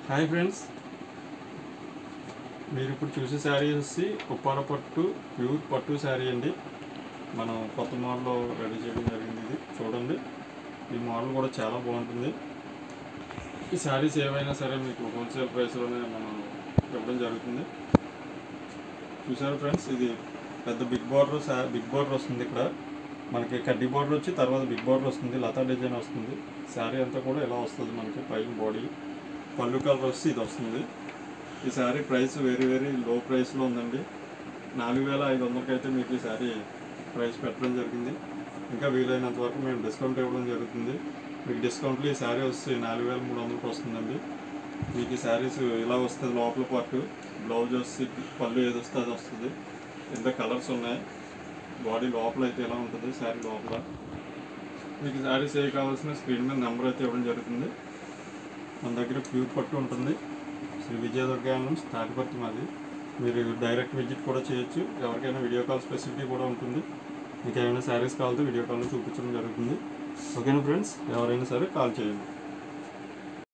Hi friends, మీరు ఇప్పుడు చూసే శారీ వచ్చి ఉప్పార పట్టు ప్యూర్ పట్టు శారీ అండి. మనం కొత్త మోడల్లో రెడీ చేయడం జరిగింది. ఇది చూడండి, ఈ మోడల్ కూడా చాలా బాగుంటుంది. ఈ శారీస్ ఏవైనా సరే మీకు హోల్సేల్ ప్రైస్లోనే మనం ఇవ్వడం జరుగుతుంది. చూసారు ఫ్రెండ్స్, ఇది పెద్ద బిగ్ బార్డర్ వస్తుంది. ఇక్కడ మనకి కడ్డీ బార్డర్ వచ్చి తర్వాత బిగ్ బార్డర్ వస్తుంది, లతా డిజైన్ వస్తుంది. శారీ అంతా కూడా ఇలా వస్తుంది. మనకి పైన బాడీ పళ్ళు కలర్ వచ్చి ఇది వస్తుంది. ఈ శారీ ప్రైస్ వెరీ లో ప్రైస్లో ఉందండి. 4500కి అయితే మీకు ఈ శారీ ప్రైస్ పెట్టడం జరిగింది. ఇంకా వీలైనంత వరకు మేము డిస్కౌంట్ ఇవ్వడం జరుగుతుంది. మీకు డిస్కౌంట్లో ఈ శారీ వస్తే 4300కి వస్తుందండి. మీకు ఈ శారీస్ ఇలా వస్తుంది. లోపల పాటు బ్లౌజ్ వచ్చి పళ్ళు ఏది వస్తే అది వస్తుంది. ఇంత కలర్స్ ఉన్నాయి. బాడీ లోపల అయితే ఎలా ఉంటుంది, శారీ లోపల మీకు శారీస్ ఏ కావాల్సిన స్క్రీన్ మీద నెంబర్ అయితే ఇవ్వడం జరుగుతుంది. మన దగ్గర ప్యూర్ పట్టు ఉంటుంది. శ్రీ విజయదుర్గ తాటిపర్తి మాది. మీరు డైరెక్ట్ విజిట్ కూడా చేయొచ్చు. ఎవరికైనా వీడియో కాల్ ఫెసిలిటీ కూడా ఉంటుంది. మీకు ఏమైనా శారీస్ కావాలంటే వీడియో కాల్లో చూపించడం జరుగుతుంది. ఓకేనా ఫ్రెండ్స్, ఎవరైనా సరే కాల్ చేయండి.